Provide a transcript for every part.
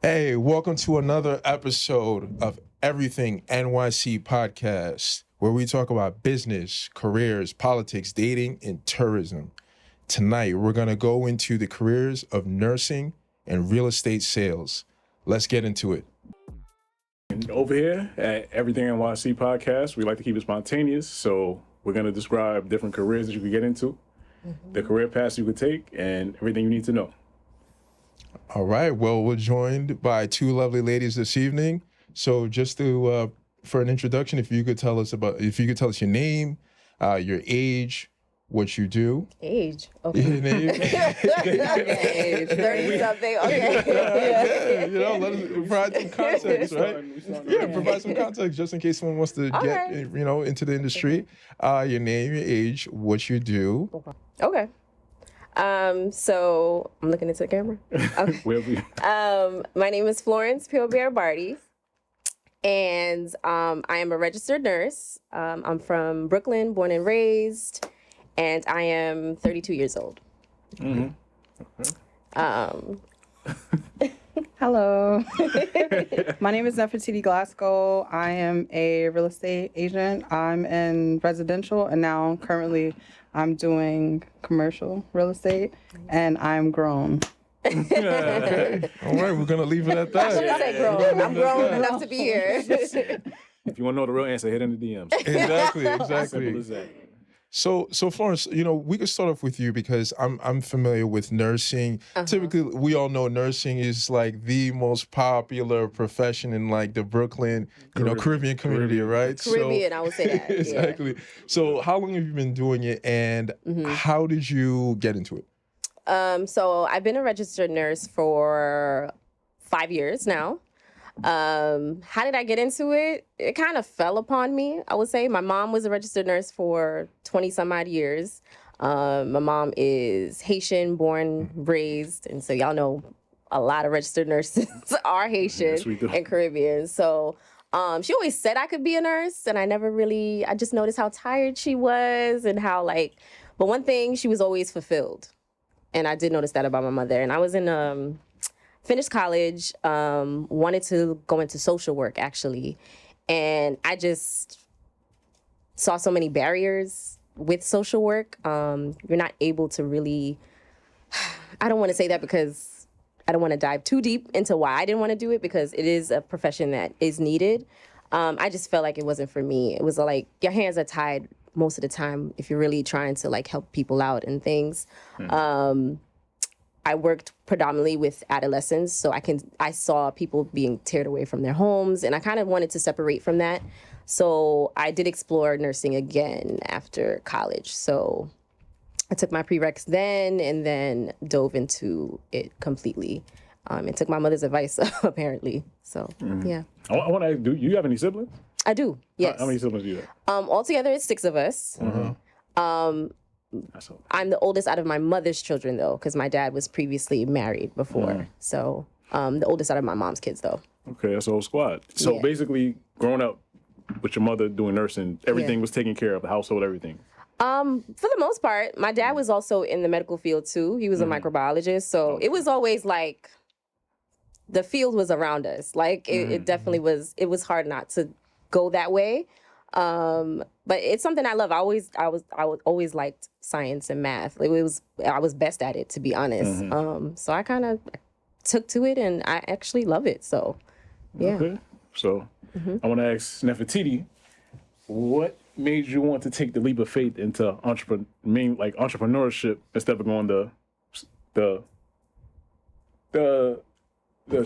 Hey, welcome to another episode of Everything NYC Podcast, where we talk about business, careers, politics, dating, and tourism. Tonight, we're going to go into the careers of nursing and real estate sales. Let's get into it. And over here at Everything NYC Podcast, we like to keep it spontaneous, so we're going to describe different careers that you could get into, the career paths you could take, and everything you need to know. All right. Well, we're joined by two lovely ladies this evening. So just to for an introduction, if you could tell us your name, your age, what you do. Age. Okay. Your name. Age. 30-something. Okay. Yeah, let us provide some context, right? Provide some context just in case someone wants to get, into the industry. Your name, your age, what you do. Okay. So I'm looking into the camera. Okay. My name is Florence Barty, and I am a registered nurse. I'm from Brooklyn, born and raised, and I am 32 years old. Mm-hmm. Hello. My name is Nefertiti Glasgow. I am a real estate agent. I'm in residential, and now currently I'm doing commercial real estate, and I'm grown. Okay. All right, we're gonna leave it at that. I should say grown. I'm grown enough to be here. If you want to know the real answer, hit in the DMs. Exactly. Simple as that. So Florence, we could start off with you because I'm familiar with nursing. Typically, we all know nursing is like the most popular profession in like the Brooklyn, Caribbean community, right? Caribbean, I would say that. Exactly. Yeah. So how long have you been doing it, and how did you get into it? So I've been a registered nurse for 5 years now. How did I get into it? It kind of fell upon me, I would say. My mom was a registered nurse for 20 some odd years. My mom is Haitian, born, raised, and so y'all know a lot of registered nurses are Haitian and Caribbean. So she always said I could be a nurse, and I just noticed how tired she was and how but one thing, she was always fulfilled. And I did notice that about my mother. And I was in finished college, wanted to go into social work, actually. And I just saw so many barriers with social work. You're not able to really, I don't want to say that because I don't want to dive too deep into why I didn't want to do it, because it is a profession that is needed. I just felt like it wasn't for me. It was like your hands are tied most of the time if you're really trying to help people out and things. I worked predominantly with adolescents, so I saw people being teared away from their homes, and I kind of wanted to separate from that. So I did explore nursing again after college. So I took my prereqs then and then dove into it completely, and took my mother's advice, apparently. So, yeah. I want to ask, do you have any siblings? I do, yes. How many siblings do you have? Altogether, it's 6 of us. I'm the oldest out of my mother's children, though, because my dad was previously married before. So the oldest out of my mom's kids, though. Okay, that's a whole squad. So basically, growing up with your mother doing nursing, everything was taken care of, the household, everything. For the most part, my dad was also in the medical field, too. He was a microbiologist. So it was always the field was around us. It definitely was. It was hard not to go that way. But it's something I love. I always liked science and math. I was best at it, to be honest. So I kind of took to it, and I actually love it. So, yeah. Okay. So I want to ask Nefertiti, what made you want to take the leap of faith into entrepreneurship instead of going the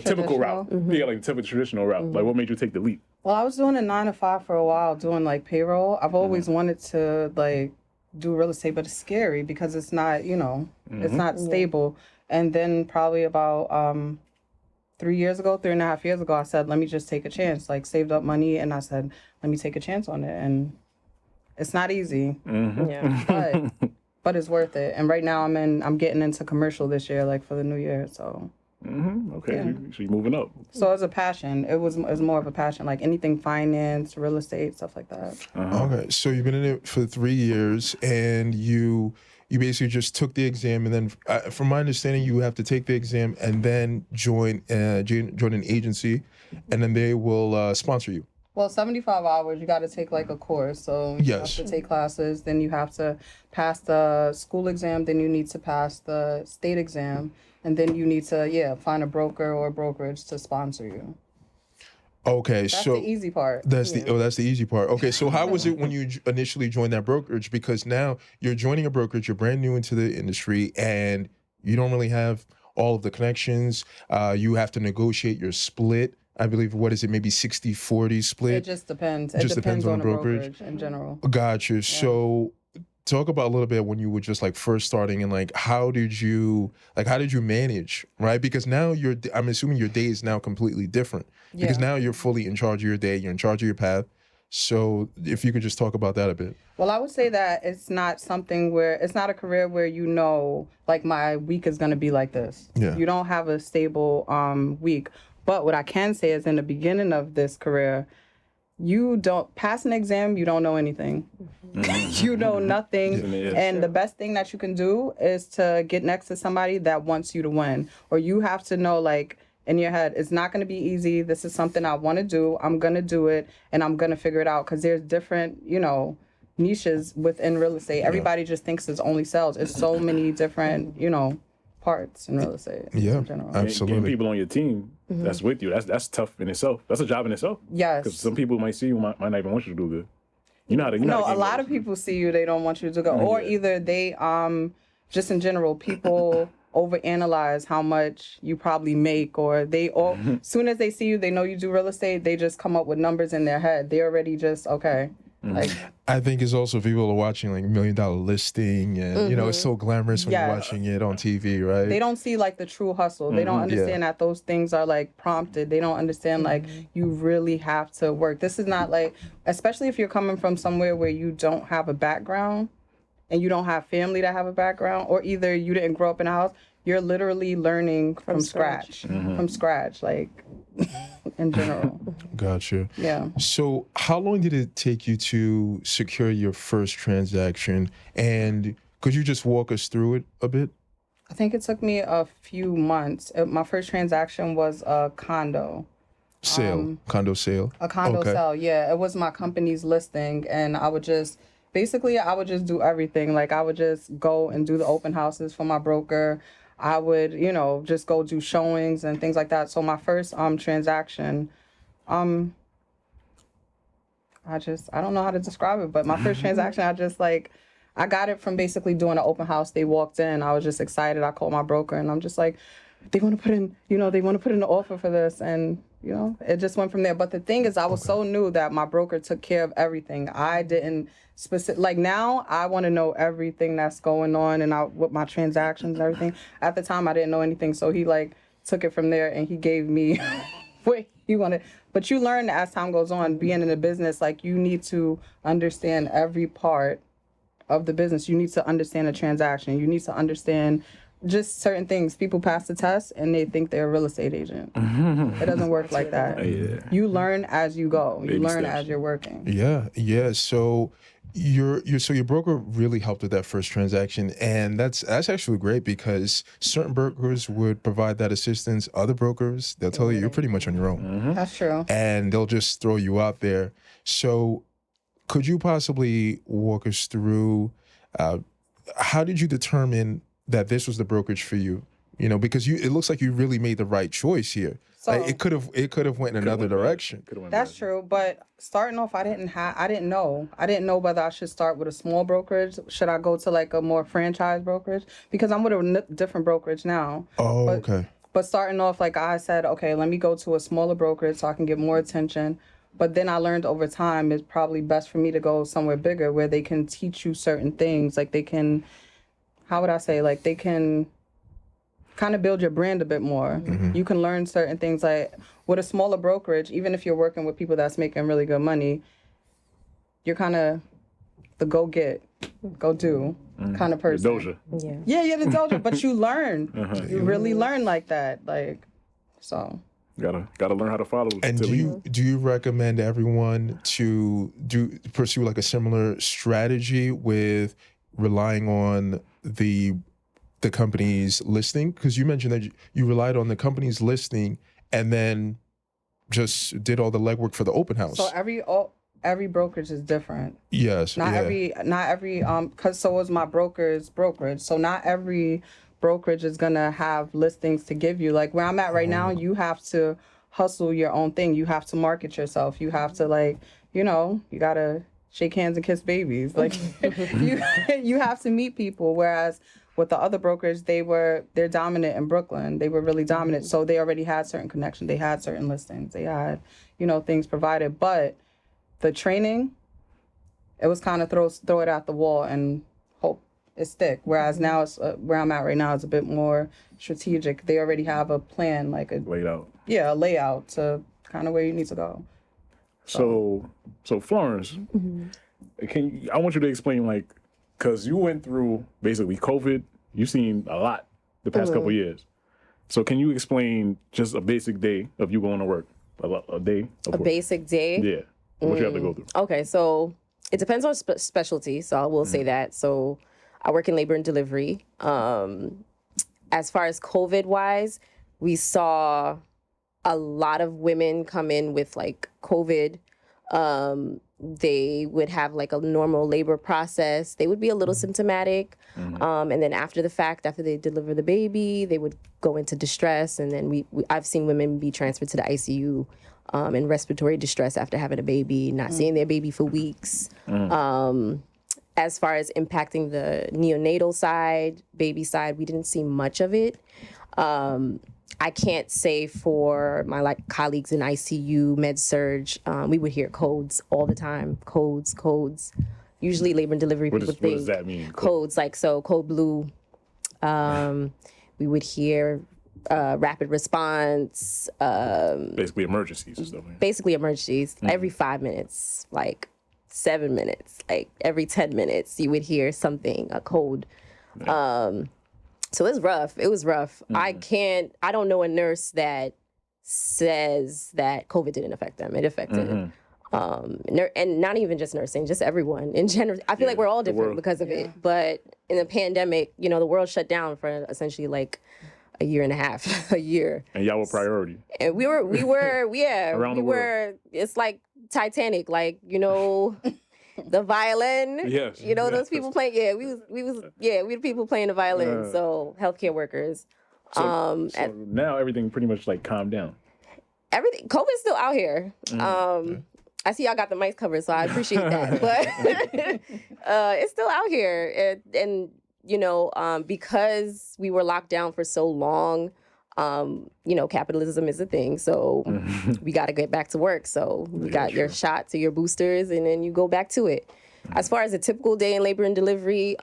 typical route? Yeah, like the typical traditional route. Like, what made you take the leap? Well, I was doing a 9-to-5 for a while, doing payroll. I've always wanted to do real estate, but it's scary because it's not, it's not stable. And then probably about 3.5 years ago, I said, let me just take a chance. Saved up money, and I said, let me take a chance on it. And it's not easy, but it's worth it. And right now I'm getting into commercial this year, for the new year. So. Okay, Yeah. so you're moving up. So it's a passion. It was more of a passion, anything finance, real estate, stuff like that. Okay, so you've been in it for 3 years, and you you basically just took the exam, and then, from my understanding, you have to take the exam and then join an agency, and then they will sponsor you. Well, 75 hours, you got to take like a course. So you have to take classes, then you have to pass the school exam, then you need to pass the state exam, and then you need to, find a broker or a brokerage to sponsor you. Okay, That's so the easy part. that's the easy part. Okay, so how was it when you initially joined that brokerage? Because now you're joining a brokerage, you're brand new into the industry, and you don't really have all of the connections. You have to negotiate your split. I believe, what is it, maybe 60-40 split? It just depends. It depends on the brokerage in general. Gotcha. Yeah. So talk about a little bit when you were just like first starting, and like how did you manage, right? Because now I'm assuming your day is now completely different. Because now you're fully in charge of your day, you're in charge of your path. So if you could just talk about that a bit. Well, I would say that it's not a career where like my week is going to be like this. Yeah. You don't have a stable week. But what I can say is in the beginning of this career, you don't pass an exam, you don't know anything. You know nothing. And the best thing that you can do is to get next to somebody that wants you to win. Or you have to know, like, in your head, it's not going to be easy. This is something I want to do. I'm going to do it, and I'm going to figure it out. Because there's different, niches within real estate. Everybody just thinks it's only sales. It's so many different, parts in real estate. Yeah, in general. absolutely. Getting people on your team that's with you, that's tough in itself. That's a job in itself. Yes. Because some people might see you, might not even want you to do good. A lot of people see you, they don't want you to go. Or either they, just in general, people overanalyze how much you probably make, or as soon as they see you, they know you do real estate, they just come up with numbers in their head. They already just, okay. Like, I think it's also people are watching like $1 Million Listing, and it's so glamorous when you're watching it on TV, right? They don't see like the true hustle. They don't understand that those things are like prompted. They don't understand like you really have to work. This is not like, especially if you're coming from somewhere where you don't have a background and you don't have family that have a background, or either you didn't grow up in a house. You're literally learning from scratch. From scratch, like in general. Gotcha. Yeah. So how long did it take you to secure your first transaction? And could you just walk us through it a bit? I think it took me a few months. My first transaction was a condo. Condo sale? A condo sale, yeah. It was my company's listing, and I would just do everything. Like, I would just go and do the open houses for my broker. I would, just go do showings and things like that. So my first transaction, I don't know how to describe it, but my first transaction, I got it from basically doing an open house. They walked in, I was just excited. I called my broker, and I'm just like, they want to put in an offer for this, and it just went from there. But the thing is, I was so new that my broker took care of everything. I didn't like, now I want to know everything that's going on and with my transactions and everything. At the time, I didn't know anything, so he took it from there, and he gave me what he wanted. But you learn as time goes on, being in a business, like, you need to understand every part of the business. You need to understand a transaction. You need to understand just certain things. People pass the test and they think they're a real estate agent. It doesn't work like that. You learn as you go. You learn as you're working. Yeah. So your broker really helped with that first transaction, and that's actually great, because certain brokers would provide that assistance. Other brokers, they'll tell you you're pretty much on your own. That's true. And they'll just throw you out there. So could you possibly walk us through how did you determine that this was the brokerage for you? Because it looks like you really made the right choice here. So it could have went in another direction. That's true, but starting off, I didn't know whether I should start with a small brokerage. Should I go to like a more franchise brokerage? Because I'm with a different brokerage now. Oh, okay. But starting off, like, I said, okay, let me go to a smaller brokerage so I can get more attention. But then I learned over time it's probably best for me to go somewhere bigger where they can teach you certain things. Like, they can, how would I say, like, they can kind of build your brand a bit more. You can learn certain things. Like, with a smaller brokerage, even if you're working with people that's making really good money, you're kind of the go do kind of person. The doja. Yeah, the doja. But you learn. You really learn like that. Like, so. Gotta learn how to follow. And do you recommend everyone to pursue like a similar strategy with relying on the company's listing? Because you mentioned that you relied on the company's listing and then just did all the legwork for the open house. So every brokerage is different. Yes. Not every because so is my brokerage. So not every brokerage is gonna have listings to give you. Like where I'm at right now, you have to hustle your own thing. You have to market yourself. You have to you gotta shake hands and kiss babies. Like you have to meet people. Whereas with the other brokers, they're dominant in Brooklyn. They were really dominant. So they already had certain connections. They had certain listings. They had, things provided. But the training, it was kind of throw it at the wall and hope it stick. Whereas now it's where I'm at right now is a bit more strategic. They already have a plan, like a laid out. Yeah, a layout to kind of where you need to go. So Florence, I want you to explain because you went through basically COVID. You've seen a lot the past couple years. So can you explain just a basic day of you going to work? A day? A basic day? Yeah. What you have to go through. Okay, so it depends on specialty. So I will say that. So I work in labor and delivery. As far as COVID-wise, we saw a lot of women come in with COVID. They would have a normal labor process. They would be a little symptomatic. And then after the fact, after they deliver the baby, they would go into distress. And then I've seen women be transferred to the ICU in respiratory distress after having a baby, not seeing their baby for weeks. As far as impacting the neonatal side, baby side, we didn't see much of it. I can't say for my colleagues in ICU, med surge, we would hear codes all the time. Codes. Usually labor and delivery people think. What does that mean? Codes code blue. We would hear rapid response. Basically emergencies and stuff. Basically emergencies. Every 5 minutes, 7 minutes, every 10 minutes, you would hear something, a code. So it was rough. I don't know a nurse that says that COVID didn't affect them. It affected and not even just nursing, just everyone in general. I feel like we're all different because of it. But in the pandemic, the world shut down for essentially a year and a half, a year. And y'all were priority. And we were, yeah. Around the world. It's like Titanic, the violin. Yes. Those people playing. Yeah, we were people playing the violin. So healthcare workers. So now everything pretty much calmed down. Everything. COVID's still out here. I see y'all got the mics covered, so I appreciate that. But it's still out here, and because we were locked down for so long. Capitalism is a thing, so we got to get back to work. So you got your shots or your boosters, and then you go back to it. As far as a typical day in labor and delivery,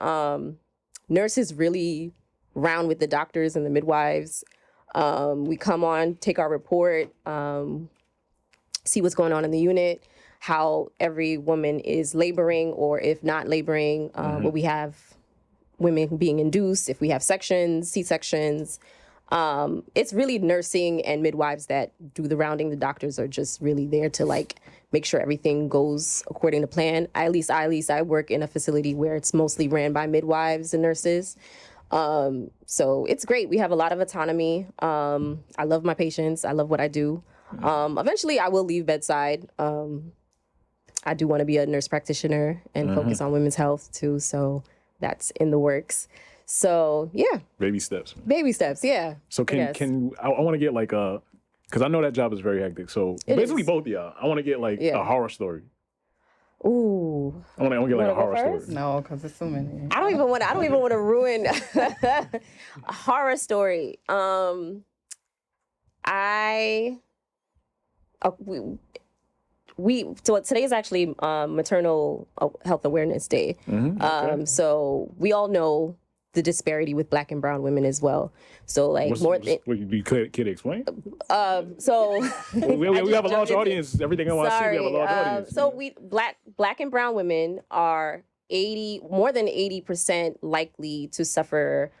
nurses really round with the doctors and the midwives. We come on, take our report, see what's going on in the unit, how every woman is laboring, or if not laboring, what we have women being induced, if we have sections, C-sections. It's really nursing and midwives that do the rounding. The doctors are just really there to make sure everything goes according to plan. At least I work in a facility where it's mostly ran by midwives and nurses. So it's great. We have a lot of autonomy. I love my patients. I love what I do. Eventually I will leave bedside. I do want to be a nurse practitioner and focus on women's health too. So that's in the works. So yeah, baby steps. Yeah. So I want to get because I know that job is very hectic. So basically both of y'all, I want to get a horror story. Ooh. I want to get a horror story. No, because there's so many. I don't even want to ruin a horror story. So today is actually Maternal Health Awareness Day. Okay. So we all know the disparity with Black and brown women as well. So Can explain? So we have a large audience. Everything I want to see, we have a large audience. So Black and brown women are more than 80% likely to suffer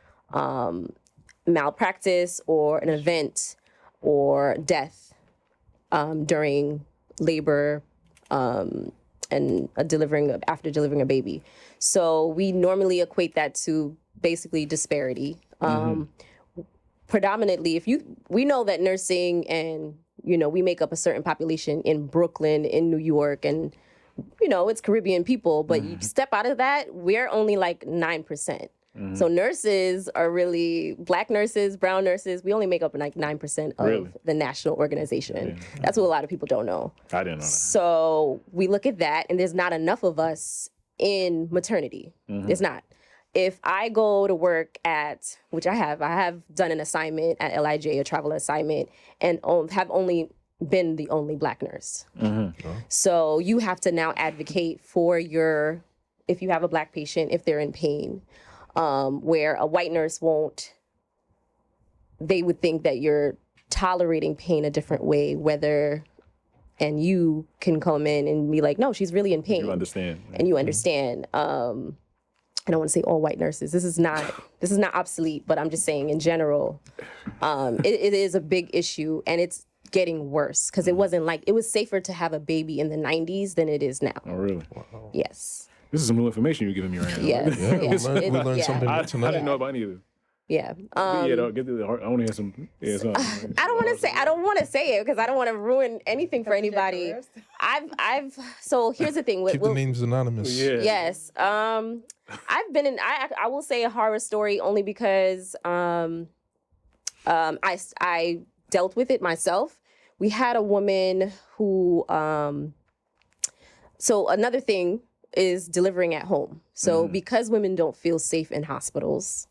malpractice or an event or death during labor after delivering a baby. So we normally equate that to basically disparity. Predominantly, we know that nursing and, we make up a certain population in Brooklyn, in New York, and, it's Caribbean people, but you step out of that, we're only like 9%. So nurses are really, Black nurses, brown nurses, we only make up like 9% of the national organization. That's what a lot of people don't know. I didn't know that. So we look at that, and there's not enough of us in maternity. There's not. If I go to work at, which I have done an assignment at LIJ, a travel assignment, and have only been the only Black nurse. So you have to now advocate for if you have a Black patient, if they're in pain, where a white nurse won't, they would think that you're tolerating pain a different way, and you can come in and be like, no, she's really in pain. You understand. And you understand. I don't want to say all white nurses. This is not obsolete, but I'm just saying in general, it is a big issue, and it's getting worse because it was safer to have a baby in the 90s than it is now. Oh, really? Wow. Yes. This is some new information you're giving me right now. Yes. We learned something I tonight. didn't know about any of this. Yeah. I want to hear some. Yeah, I don't want to say it because I don't want to ruin anything for anybody. So here's the thing. Keep the names anonymous. Yeah. Yes. I've been in. I will say a horror story only because I dealt with it myself. We had a woman who. So another thing is delivering at home. So because women don't feel safe in hospitals,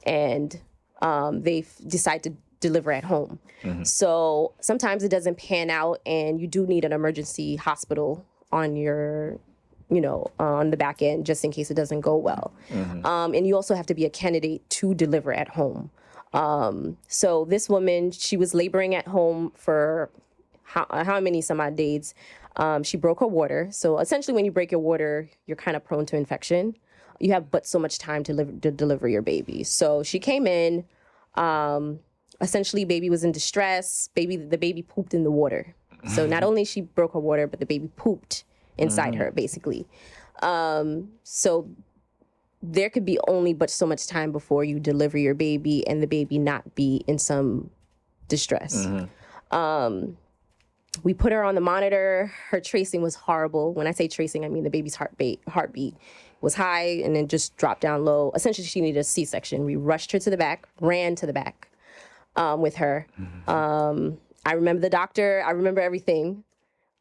and they decide to deliver at home. So sometimes it doesn't pan out, and you do need an emergency hospital on your, on the back end, just in case it doesn't go well. And you also have to be a candidate to deliver at home. So this woman, she was laboring at home for how many some odd days. She broke her water. So essentially when you break your water, you're kind of prone to infection. You have but so much time to deliver your baby. So she came in, essentially baby was in distress. The baby pooped in the water. So not only she broke her water, but the baby pooped inside her, basically. So there could be only but so much time before you deliver your baby and the baby not be in some distress. We put her on the monitor. Her tracing was horrible. When I say tracing, I mean the baby's heartbeat was high and then just dropped down low. Essentially, she needed a C-section. We rushed her to the back, ran to the back with her. I remember the doctor. I remember everything.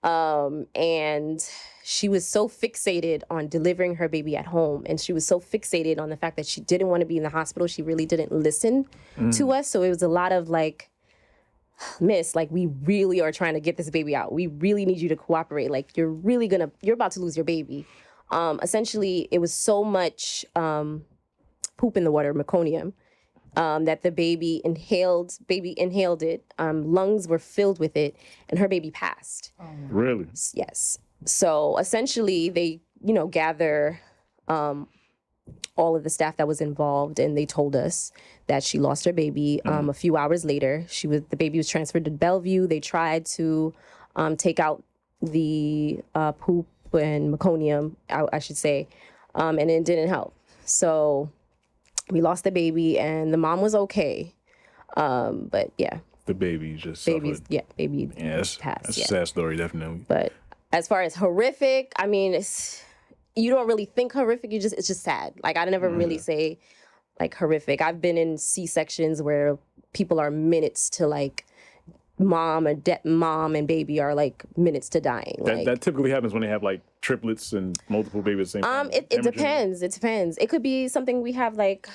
And she was so fixated on delivering her baby at home. And she was so fixated on the fact that she didn't want to be in the hospital. She really didn't listen to us. So it was a lot of like, miss, like, we really are trying to get this baby out. We really need you to cooperate. Like, you're about to lose your baby. Essentially, it was so much poop in the water, meconium, that the baby inhaled it. Lungs were filled with it, and her baby passed. Really? Yes. So essentially, they, gather all of the staff that was involved, and they told us that she lost her baby. A few hours later, the baby was transferred to Bellevue. They tried to take out the poop and meconium, I should say, and it didn't help. So we lost the baby, and the mom was okay, but yeah. The baby just suffered. Baby passed. That's a sad story, definitely. But as far as horrific, I mean, you don't really think horrific. It's just sad. Like, I never really say like horrific. I've been in C-sections where people are minutes to like mom and baby are like minutes to dying. That typically happens when they have like triplets and multiple babies at the same time. It depends. It depends. It could be something we have like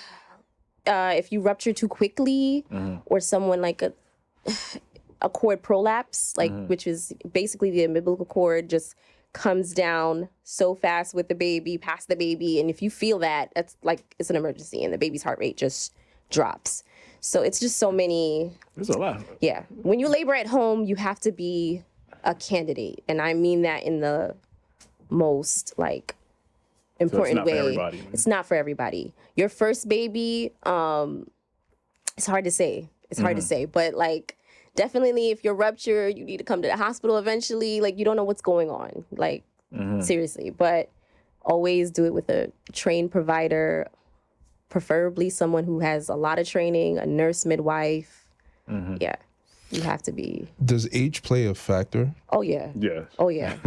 if you rupture too quickly, or someone like a cord prolapse, like which is basically the umbilical cord just comes down so fast with the baby, past the baby, and if you feel that, that's like it's an emergency, and the baby's heart rate just drops. So it's just so many. There's a lot. Yeah, when you labor at home, you have to be a candidate, and I mean that in the most like important way. It's not for everybody. Your first baby, it's hard to say. It's hard to say, but like. Definitely, if you're ruptured, you need to come to the hospital eventually. Like, you don't know what's going on. Like, seriously. But always do it with a trained provider, preferably someone who has a lot of training, a nurse midwife. Yeah, you have to be. Does age play a factor? Oh, yeah. Yeah. Oh, yeah.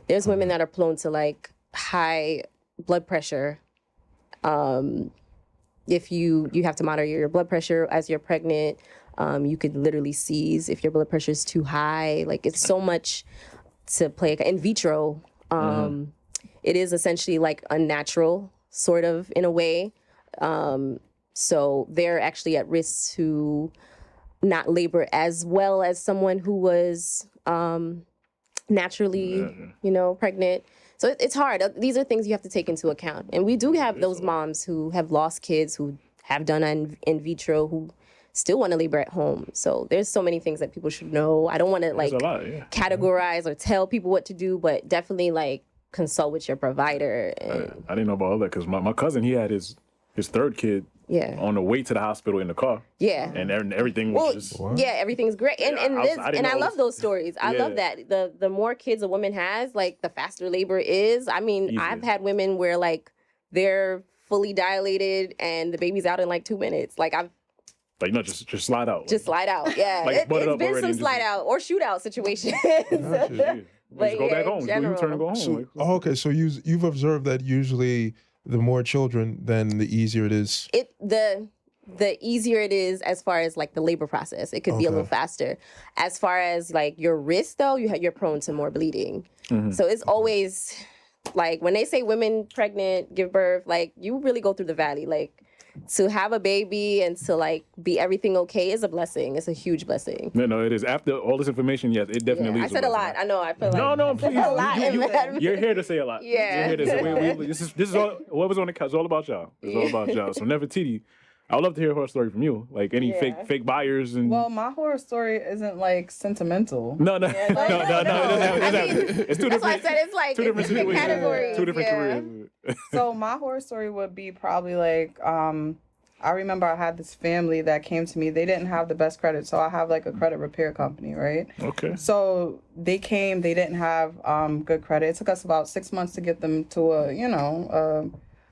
There's women that are prone to like high blood pressure. If you have to monitor your blood pressure as you're pregnant, you could literally seize if your blood pressure is too high. Like, it's so much to play. In vitro, it is essentially like unnatural, sort of, in a way. So they're actually at risk to not labor as well as someone who was naturally, pregnant. So it's hard. These are things you have to take into account. And we do have those moms who have lost kids, who have done in vitro, who still want to labor at home. So there's so many things that people should know. I don't want to categorize or tell people what to do, but definitely like consult with your provider. And I didn't know about all that because my cousin, he had his third kid on the way to the hospital in the car. Yeah. And everything was just... Yeah, everything's great. And I love those stories. I love that. The more kids a woman has, like, the faster labor is. I mean, easier. I've had women where, like, they're fully dilated and the baby's out in, like, 2 minutes. Like, just slide out. Just slide out, yeah. Like, it's been some slide out or shootout situations. But go back home. You turn and go home. Okay, so you've observed that usually the more children, then the easier it is. The easier it is as far as like the labor process. It could be a little faster. As far as like your risk, though, you're prone to more bleeding. So it's always like when they say women pregnant, give birth, like you really go through the valley. Like to have a baby and to like be everything okay is a blessing. It's a huge blessing. No, it is. After all this information, yes, it definitely is. I said a lot. I know. I feel like no, please. A lot You're here to say a lot. Yeah. You're here to say, this is all. What was on the couch? It's all about y'all. It's all about y'all. So Nefertiti, I would love to hear a horror story from you. Like any fake buyers and. Well, my horror story isn't like sentimental. No. It's two different. That's why I said it's like two different categories. Two different careers. So my horror story would be probably like I remember I had this family that came to me. They didn't have the best credit, so I have like a credit repair company, right? Okay. So they came. They didn't have good credit. It took us about 6 months to get them to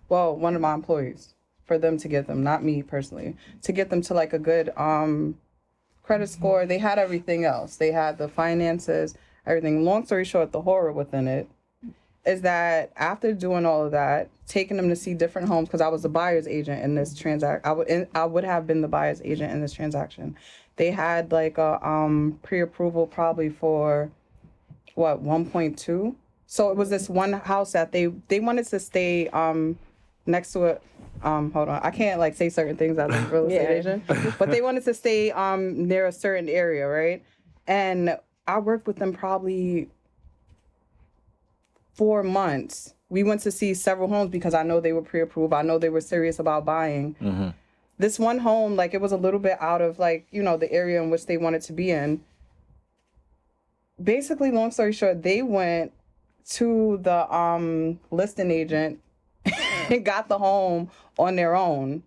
one of my employees. For them to get them, not me personally, to get them to like a good credit score. They had everything else. They had the finances, everything. Long story short, the horror within it is that after doing all of that, taking them to see different homes, because I was the buyer's agent in this transaction. I would have been the buyer's agent in this transaction. They had like a pre-approval probably for 1.2. So it was this one house that they wanted to stay next to it. Hold on, I can't like say certain things as a real estate agent, but they wanted to stay near a certain area, right? And I worked with them probably 4 months. We went to see several homes because I know they were pre-approved. I know they were serious about buying. This one home, like it was a little bit out of like, the area in which they wanted to be in. Basically, long story short, they went to the listing agent and got the home on their own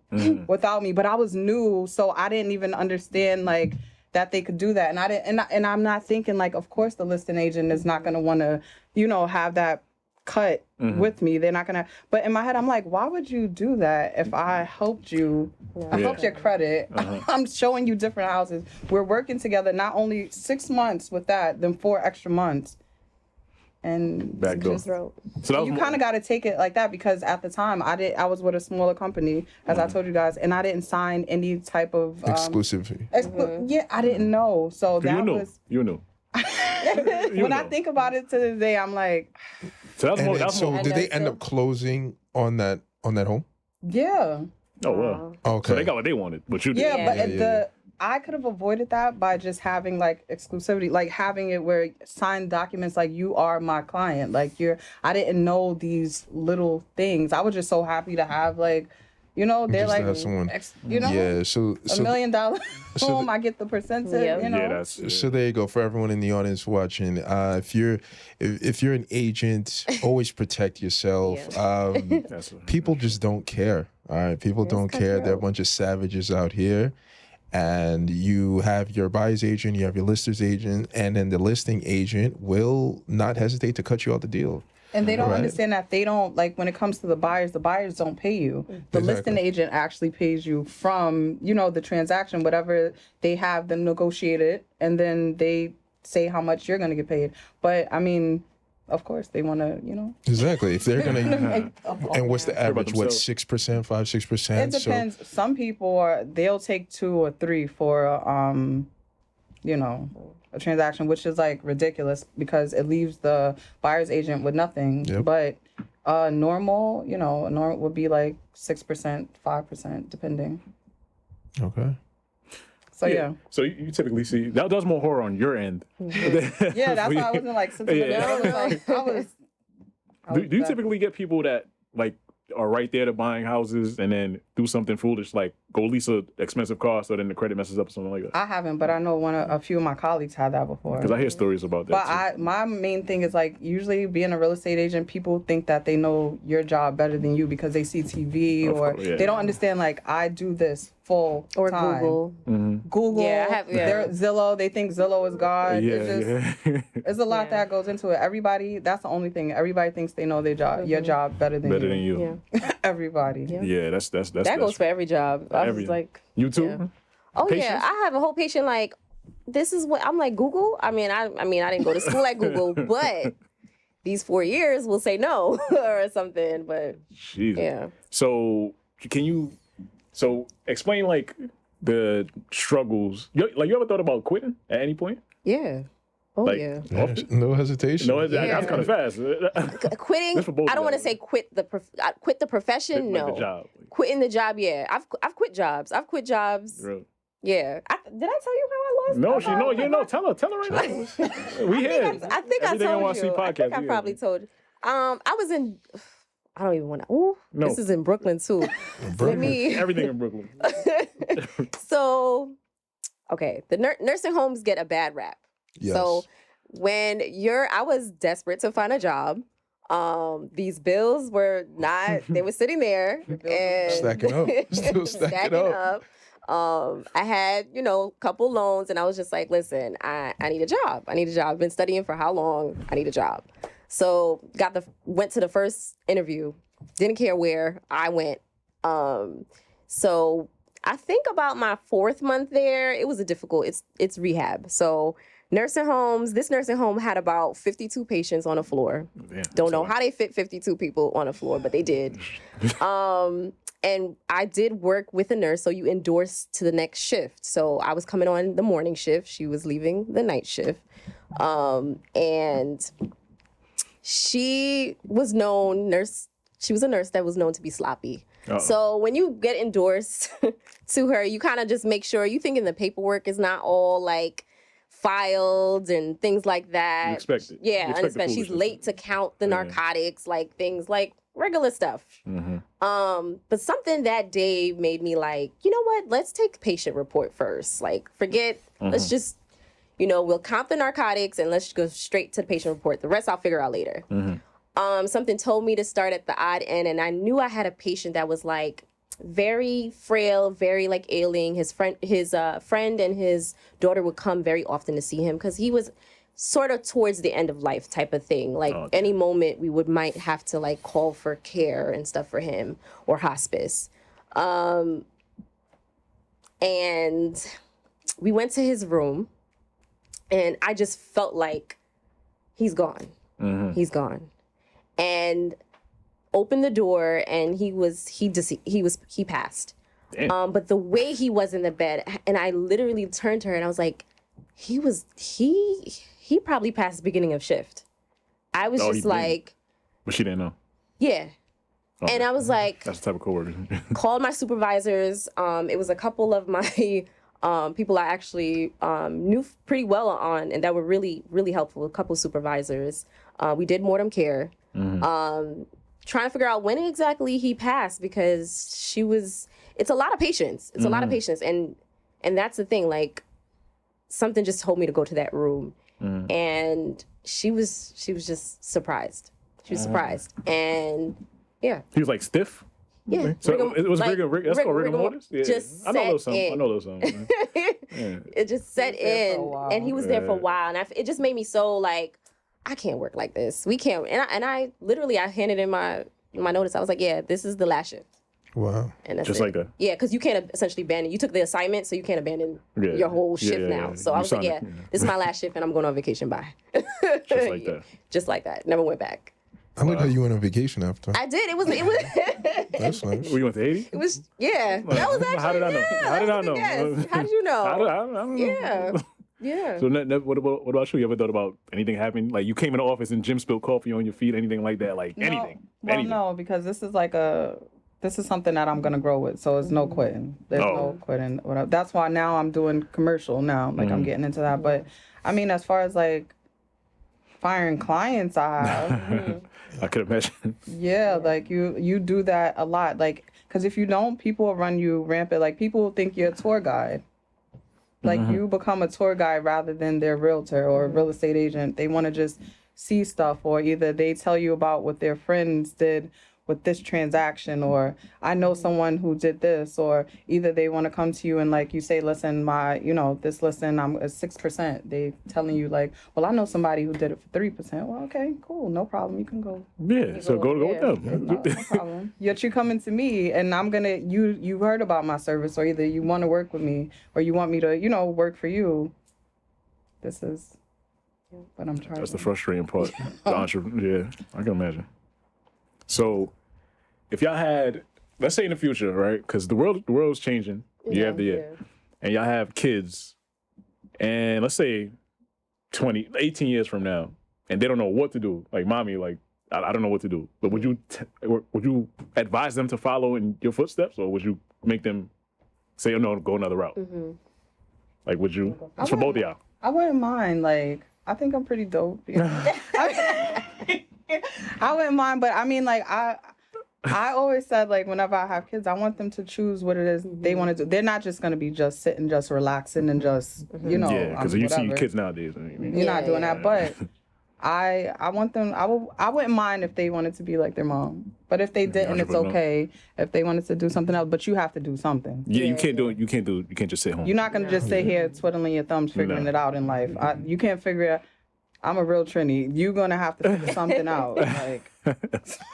without me. But I was new, so I didn't even understand like that they could do that. And I didn't, and I'm not thinking like, of course the listing agent is not gonna want to, have that cut with me. They're not gonna. But in my head, I'm like, why would you do that if I helped you? I helped your credit. I'm showing you different houses. We're working together. Not only 6 months with that, then 4 extra months. And so you kind of got to take it like that because at the time I was with a smaller company, as I told you guys, and I didn't sign any type of exclusivity. Yeah, I didn't know. So that was you knew. When I think about it to this day, I'm like. So did they end up closing on that home? Yeah. Oh well. Okay. So they got what they wanted, but you did. Yeah, but I could have avoided that by just having like exclusivity, like having it where signed documents like you are my client. Like I didn't know these little things. I was just so happy to have like, they're just like, someone, yeah, so $1 million home, I get the percentage, Yeah, So there you go. For everyone in the audience watching, if you're an agent, always protect yourself. People just don't care. All right, people don't care. They're a bunch of savages out here. And you have your buyer's agent, you have your lister's agent, and then the listing agent will not hesitate to cut you out the deal. And they don't Right. understand that they don't, like, when it comes to the buyers don't pay you. The listing agent actually pays you from, the transaction, whatever they have them negotiated, and then they say how much you're going to get paid. But, I mean, of course, they want to, Exactly. If they're going to, and what's the average? What, themselves. 6%, 5-6%? It depends. Some people they'll take 2 or 3 for, a transaction, which is like ridiculous because it leaves the buyer's agent with nothing. Yep. But normal, normal would be like 6%, 5%, depending. Okay. So yeah. So you typically see that does more horror on your end. Yeah, that's why I wasn't like sentimental. Yeah. Do you typically get people that like are right there to buying houses and then do something foolish like go lease a expensive car so then the credit messes up or something like that? I haven't, but I know a few of my colleagues had that before. Because I hear stories about that. But my main thing is like usually being a real estate agent, people think that they know your job better than you because they see TV or they don't understand like I do this full Or time. Google. Google, Yeah, they're Zillow. They think Zillow is God. Yeah, It's a lot that goes into it. Everybody, that's the only thing. Everybody thinks they know their job, your job better than you. Yeah. Everybody. Yeah, that's That goes for every job. I was like, you too. yeah. Oh Patience? yeah, I have a whole patient like, this is what I'm like Google. I mean, I didn't go to school at Google, but these 4 years will say no or something. But Jesus. yeah. So explain like the struggles. You ever thought about quitting at any point? Yeah. Oh Like, yeah. No hesitation. No, that's kind of fast. Quitting. That's for both I don't want to jobs. say quit the profession. Like No. the job. Quitting the job. Yeah. I've quit jobs. I've quit jobs. Really? Yeah. Did I tell you how I lost? No, I she thought- no, you know, tell her right now. We here. I think I Everything told NYC you. I podcast, think I yeah. probably told you. I was in. I don't even want to. Ooh, No. this is in Brooklyn too. Let me. Everything in Brooklyn. So, okay, the nursing homes get a bad rap. Yes. So when I was desperate to find a job. These bills were not. They were sitting there and Stacking up. Still stacking up. I had, a couple loans, and I was just like, listen, I need a job. I need a job. I've been studying for how long? I need a job. So went to the first interview. Didn't care where I went. So I think about my 4th month there, it was it's rehab. So this nursing home had about 52 patients on the floor. Yeah, Don't know how they fit 52 people on the floor, but they did. And I did work with a nurse, so you endorse to the next shift. So I was coming on the morning shift. She was leaving the night shift. And she was a nurse that was known to be sloppy. Uh-oh. So when you get endorsed to her, you kind of just make sure you thinking the paperwork is not all like filed and things like that. You expect it. Yeah, you unexpected. She's late to count the narcotics, like things like regular stuff. Mm-hmm. But something that day made me like, you know what? Let's take patient report first. Like, forget. Let's just, we'll count the narcotics and let's go straight to the patient report. The rest I'll figure out later. Something told me to start at the odd end, and I knew I had a patient that was like very frail, very like ailing. His friend and his daughter would come very often to see him because he was sort of towards the end of life type of thing. Like any moment we might have to like call for care and stuff for him or hospice. And we went to his room and I just felt like he's gone. He's gone. And opened the door and he passed. But the way he was in the bed, and I literally turned to her and I was like, he probably passed the beginning of shift. I was just like, but she didn't know. Yeah. Okay. And I was like, that's the type of coworker. Called my supervisors. It was a couple of my people I actually knew pretty well on and that were really, really helpful. A couple of supervisors. We did mortem care. Trying to figure out when exactly he passed because it's a lot of patients. It's a lot of patients. And that's the thing, like something just told me to go to that room and she was just surprised. She was surprised. And yeah. He was like stiff? Yeah. So it was like, that's called rigor mortis? Yeah. Just I know those songs. Yeah. It just set in and he was there for a while. And it just made me so like, I can't work like this. We can't. And I literally, I handed in my notice. I was like, yeah, this is the last shift. Wow. And that's Just it. like that. Yeah, because you can't essentially abandon. You took the assignment, so you can't abandon your whole shift now. So I was like, this is my last shift, and I'm going on vacation. Bye. Just like that. Just like that. Never went back. I like how you went on vacation after. I did. It was. That's nice. We went to Haiti? It was. Yeah. That was actually. How did I know? Yeah, How did I that was a know? good guess. How did you know? I don't know. Yeah. Yeah. So what about you? You ever thought about anything happening? Like you came in the office and Jim spilled coffee on your feet, anything like that? Like anything? Well, anything. no, because this is something that I'm gonna grow with. So it's no quitting. There's no quitting. That's why now I'm doing commercial now. Like I'm getting into that. But I mean, as far as like firing clients, I have. I could imagine. Yeah, like you do that a lot. Like, because if you don't, people will run you rampant. Like people think you're a tour guide. Like you become a tour guide rather than their realtor or real estate agent. They want to just see stuff, or either they tell you about what their friends did with this transaction, or I know someone who did this, or either they want to come to you and like you say, listen, this listen, I'm at 6%. They telling you like, well, I know somebody who did it for 3%. Well, okay, cool, no problem. You can go. Yeah, so go with them. No problem. Yet you coming to me and I'm gonna, you heard about my service, or either you want to work with me or you want me to, work for you. This is what I'm trying. That's the frustrating part. Yeah, I can imagine. So, if y'all had, let's say in the future, right? Because the world's changing year after year, and y'all have kids, and let's say 18 years from now, and they don't know what to do. Like, mommy, like, I don't know what to do. But would you advise them to follow in your footsteps, or would you make them say, oh, no, go another route? Like, would you? It's for both of y'all. I wouldn't mind. Like, I think I'm pretty dope. I wouldn't mind, but I mean, like, I always said, like, whenever I have kids, I want them to choose what it is they want to do. They're not just going to be just sitting, just relaxing and just, Yeah, because you see kids nowadays. You're not doing that, but I want them, I wouldn't mind if they wanted to be like their mom. But if they didn't, it's okay. If they wanted to do something else, but you have to do something. Yeah, you can't do it. You can't just sit home. You're not going to just sit here twiddling your thumbs, figuring it out in life. You can't figure it out. I'm a real Trini. You're going to have to figure something out. Like,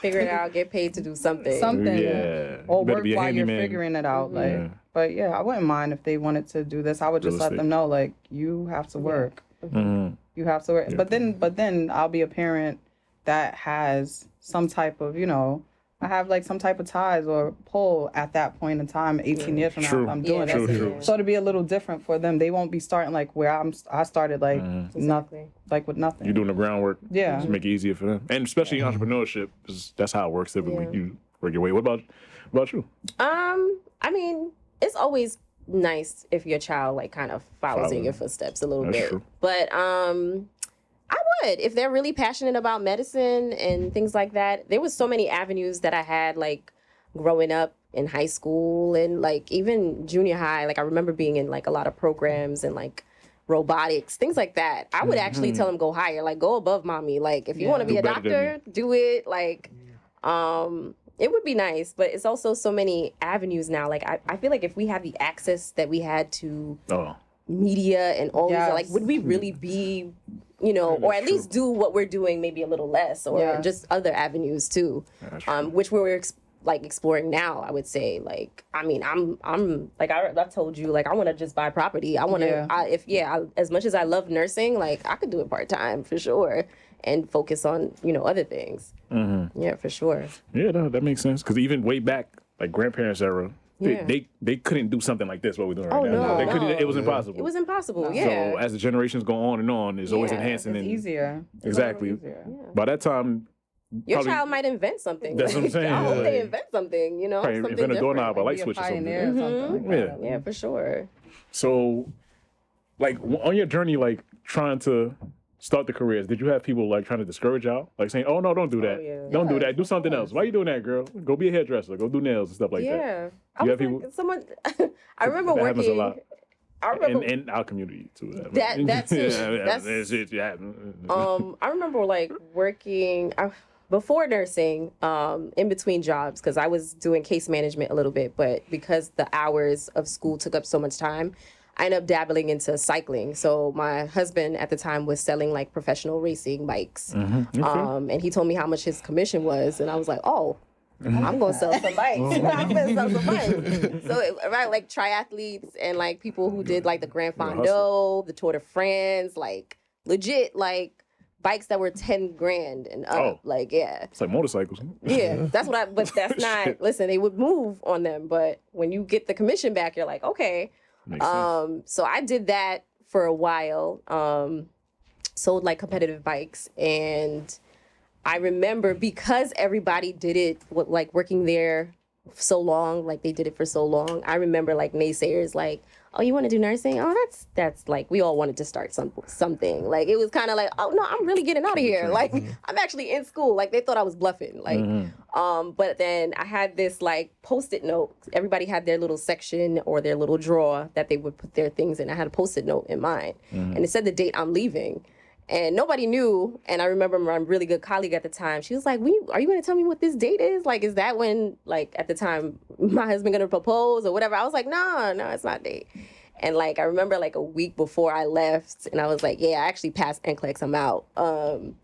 figure it out, get paid to do something. Yeah. Or work while you're figuring it out. Like, but yeah, I wouldn't mind if they wanted to do this. I would just let them know, like, you have to work. You have to work. Yeah. But then I'll be a parent that has some type of, I have like some type of ties or pull at that point in time, 18 years from now, if I'm doing it. So to be a little different for them, they won't be starting like where I started, like nothing, like with nothing. You're doing the groundwork. Yeah. Just make it easier for them. And especially in entrepreneurship, that's how it works typically. You work your way. What about you? I mean, it's always nice if your child like kind of follows in your footsteps a little bit. True. But I would, if they're really passionate about medicine and things like that. There was so many avenues that I had, like, growing up in high school and, like, even junior high. Like, I remember being in, like, a lot of programs and, like, robotics, things like that. I would actually tell them go higher, like, go above mommy. Like, if you want to be a doctor, do it. Like, it would be nice, but it's also so many avenues now. Like, I feel like if we had the access that we had to media and all these, like, would we really be... or at least do what we're doing maybe a little less, or just other avenues too, which we're exploring now. I would say, like, I mean, I'm like I told you, like, I want to just buy property. I want to, as much as I love nursing, like, I could do it part time for sure and focus on other things. Yeah, for sure. Yeah, that makes sense. Because even way back, like grandparents' era. They couldn't do something like this, what we're doing right now. They couldn't. It was impossible. It was impossible, So as the generations go on and on, it's always enhancing. It's easier. Exactly. Easier. By that time... Your child might invent something. That's what I'm saying. I hope they invent something, something invent a doorknob, a light switch or something. Yeah, for sure. So, like, on your journey, like, trying to start the careers, did you have people, like, trying to discourage y'all? Like, saying, oh, no, don't do that. Don't do that. Do something else. Why are you doing that, girl? Go be a hairdresser. Go do nails and stuff like that. Yeah. You have people... Someone... I remember that working... happens a lot. I remember in our community too. That too. I remember like working before nursing, in between jobs, because I was doing case management a little bit, but because the hours of school took up so much time, I ended up dabbling into cycling. So my husband at the time was selling like professional racing bikes. And he told me how much his commission was. And I was like, oh, I'm going to sell some bikes. I'm going to sell some bikes. So, right, like triathletes and like people who did like the Grand Fondo, the Tour de France, like legit, like bikes that were 10 grand and up. Like, yeah. It's like motorcycles. Yeah, but that's not, listen, they would move on them. But when you get the commission back, you're like, okay. So I did that for a while, sold like competitive bikes. And I remember because everybody did it, like working there so long, like they did it for so long. I remember like naysayers like, oh, you want to do nursing? Oh, that's like, we all wanted to start something. Like, it was kind of like, oh, no, I'm really getting out of here. Like, I'm actually in school. Like, they thought I was bluffing. Like, but then I had this, like, Post-it note. Everybody had their little section or their little drawer that they would put their things in. I had a Post-it note in mine. And it said the date I'm leaving. And nobody knew. And I remember my really good colleague at the time, she was like, are you going to tell me what this date is? Like, is that when, like, at the time, my husband going to propose or whatever? I was like, no, it's not date. And, like, I remember, like, a week before I left, and I was like, yeah, I actually passed NCLEX, I'm out. And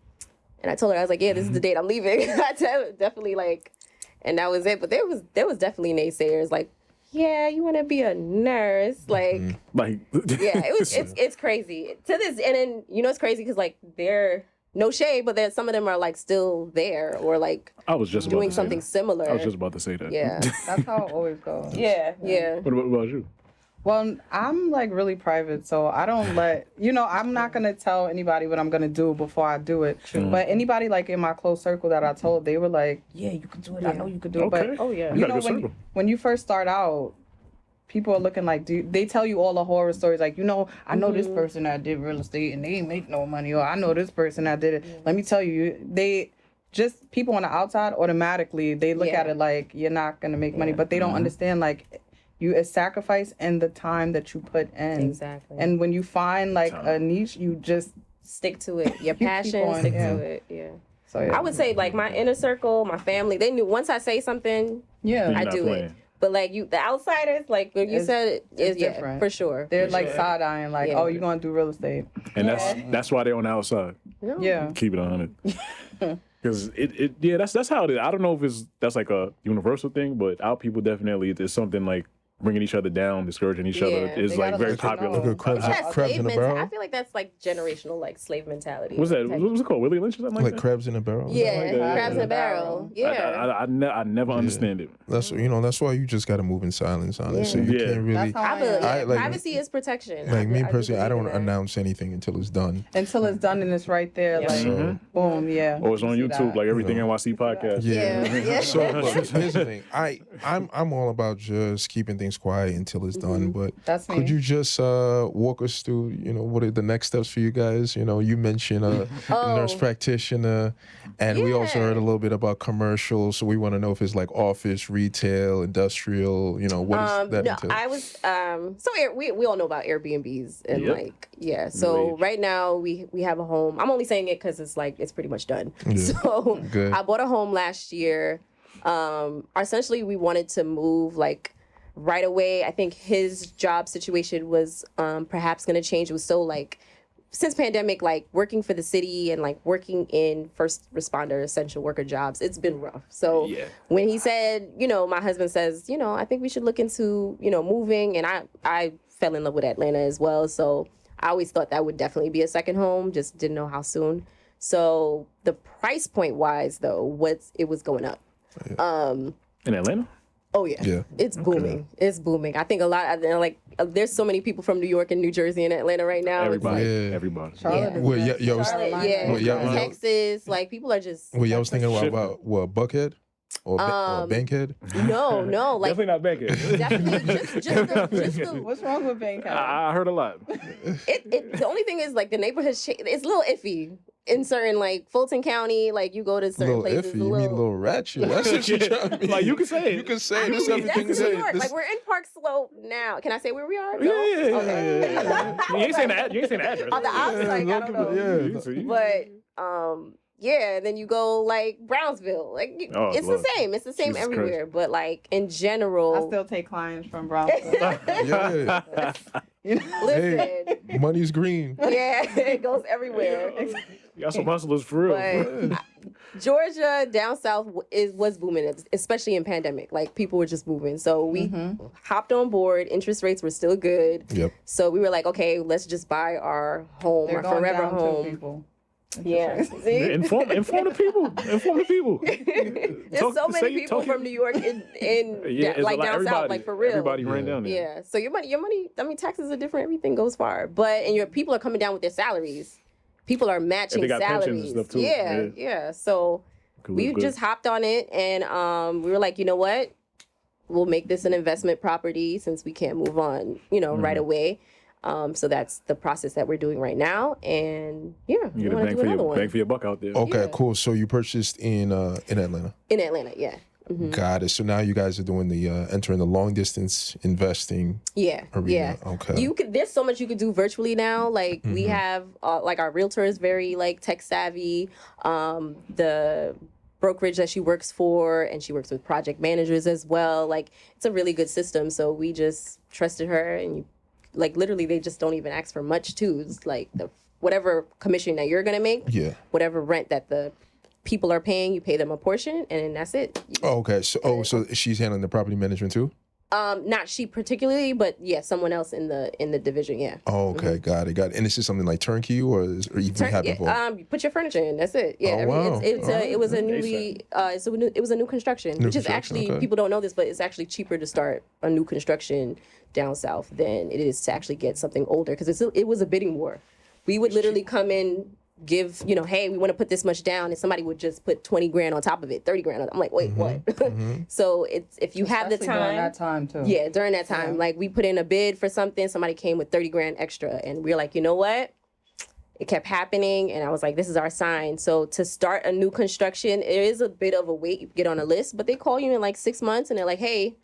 I told her, I was like, yeah, this is the date I'm leaving. I definitely, like, and that was it. But there was definitely naysayers, like, yeah, you want to be a nurse, like yeah, it's crazy to this, and then it's crazy because like they're no shade, but then some of them are like still there or like I was just doing something similar. I was just about to say that. Yeah, That's how it always goes. Yeah. What about you? Well, I'm like really private, so I don't I'm not going to tell anybody what I'm going to do before I do it. But anybody like in my close circle that I told, they were like, yeah, you can do it. I know you can do it. But when you first start out, people are looking like, they tell you all the horror stories. Like, I know this person that did real estate and they ain't make no money. Or I know this person that did it. Let me tell you, people on the outside automatically, they look at it like you're not going to make money. But they don't understand like, it's sacrifice and the time that you put in. Exactly. And when you find like a niche, you just stick to it. Your passion, stick to it. Yeah. So yeah. I would say like my inner circle, my family, they knew once I say something, I do it. But like the outsiders, like what you said, is different. For sure. They're like side eyeing, like, oh, you're gonna do real estate. And that's why they're on the outside. Yeah. Keep it 100. Because that's how it is. I don't know if that's like a universal thing, but our people definitely, there's something like bringing each other down, discouraging each other is like very popular. Look at crabs in a barrel. I feel like that's like generational, like slave mentality. What's that? What was it called? Willie Lynch or something like that? Crabs in a barrel. Yeah, crabs in a barrel. Yeah. I never understand it. That's why you just got to move in silence, honestly. You can't really. Privacy is protection. Like me personally, I don't announce anything until it's done. Until it's done and it's right there, like boom, yeah. Or it's on YouTube, like everything NYC podcast. Yeah. So look, here's the thing. I'm all about just keeping things quiet until it's done. But could you just walk us through, what are the next steps for you guys? You mentioned a nurse practitioner, and we also heard a little bit about commercials. So we want to know if it's like office, retail, industrial. What is that entail? I was we all know about Airbnbs and So right now we have a home. I'm only saying it because it's pretty much done. Yeah. So good. I bought a home last year. Essentially we wanted to move right away. I think his job situation was perhaps going to change. It was so since pandemic, working for the city and working in first responder essential worker jobs, it's been rough. So when he said, my husband says, I think we should look into, moving. And I fell in love with Atlanta as well. So I always thought that would definitely be a second home, just didn't know how soon. So the price point wise though, it was going up. In Atlanta? Oh yeah. It's booming. It's booming. I think a lot. There's so many people from New York and New Jersey and Atlanta right now. Everybody. Charlotte. Texas. People are just. Well, y'all was thinking about what, Buckhead or Bankhead? No, definitely not Bankhead. Definitely just the. What's wrong with Bankhead? I heard a lot. The only thing is the neighborhood. It's a little iffy. In certain Fulton County, you go to certain places. Iffy. You mean a little ratchet? That's what you're trying to mean. You can say it. You can say this. Everything is New York. We're in Park Slope now. Can I say where we are? No? Yeah. You ain't saying the address. On the outside, I don't know. Yeah. But Yeah, then you go like Brownsville. Like it's Lord. the same. It's the same Jesus everywhere. But like in I general, still take clients from Brownsville. Yeah. You know? listen. Hey, money's green. Yeah, it goes everywhere. You got some hustlers for real. But Georgia down south was booming, especially in pandemic. Like people were just moving, so we hopped on board. Interest rates were still good. Yep. So we were like, okay, let's just buy our home, They're our going forever down too, home. people. Yeah, see? Inform the people. Inform the people. There's so many people from New York It's like down everybody, south, like for real. Everybody ran down there. Yeah, so your money. I mean, taxes are different. Everything goes far, and your people are coming down with their salaries. People are matching they got pensions and salaries. stuff, too. Yeah. So we Good. just hopped on it, and we were like, you know what? We'll make this an investment property since we can't move on, right away. So that's the process that we're doing right now, and You get a bang for your buck out there. Okay, Yeah. cool. So you purchased in Atlanta. In Atlanta, yeah. Mm-hmm. Got it. So now you guys are doing the entering the long distance investing Yeah, arena. yeah. Okay. There's so much you could do virtually now. Like we have, like our realtor is very like tech savvy. The brokerage that she works for, and she works with project managers as well. Like it's a really good system. So we just trusted her, and literally they just don't even ask for much too. It's like whatever commission that you're gonna make, whatever rent that the people are paying, you pay them a portion, and then that's it. Oh, okay. So she's handling the property management too? Not she particularly, but yeah, someone else in the division. Yeah. Oh, okay. Got it. And is this something like turnkey or you have involved? You put your furniture in. That's it. Yeah. Oh, wow. It was a new construction, which is actually people don't know this, but it's actually cheaper to start a new construction down south than it is to actually get something older, because it was a bidding war. We would literally come in, give, hey, we want to put this much down, and somebody would just put 20 grand on top of it, 30 grand. I'm like, wait, what? So it's, if you have the time. During that time too. Yeah, during that time. Like we put in a bid for something, somebody came with 30 grand extra, and we were like, you know what? It kept happening, and I was like, this is our sign. So to start a new construction, it is a bit of a wait. You get on a list, but they call you in like 6 months, and they're like, hey,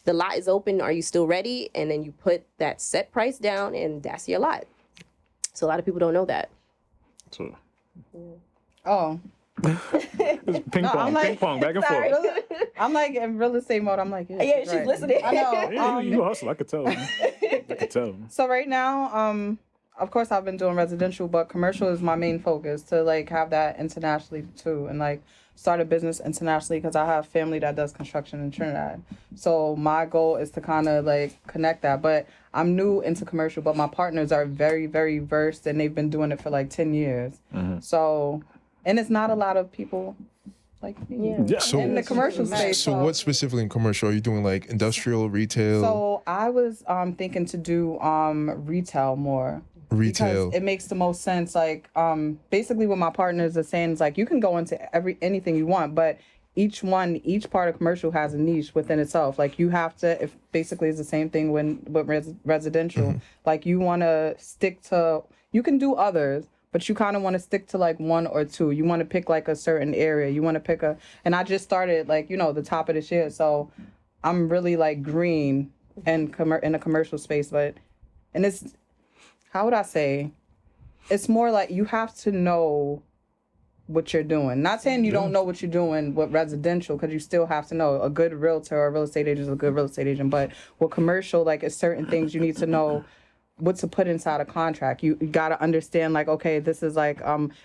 the lot is open. Are you still ready? And then you put that set price down, and that's your lot. So a lot of people don't know that. So. Oh. Ping pong, back and forth. I'm like in real estate mode. I'm like, yeah, she's listening. I know. Yeah, you hustle. I could tell. So right now, of course, I've been doing residential, but commercial is my main focus, to like have that internationally too, and like start a business internationally, because I have family that does construction in Trinidad. So my goal is to kind of like connect that. But I'm new into commercial, but my partners are very, very versed, and they've been doing it for like 10 years. So, and it's not a lot of people like me in the commercial space. So what specifically in commercial? Are you doing like industrial, retail? So I was thinking to do retail more. Retail. Because it makes the most sense. Like, basically what my partners are saying is like, you can go into anything you want, but each part of commercial has a niche within itself. Like you have to, if basically it's the same thing with residential, like you want to stick to, you can do others, but you kind of want to stick to like one or two. You want to pick like a certain area. You want to pick and I just started like, the top of this year. So I'm really like green and in a commercial space, and it's, how would I say? It's more like you have to know what you're doing. Not saying you don't know what you're doing with residential, because you still have to know. A good realtor or a real estate agent is a good real estate agent. But with commercial, like it's certain things you need to know what to put inside a contract. You got to understand, like, okay, this is like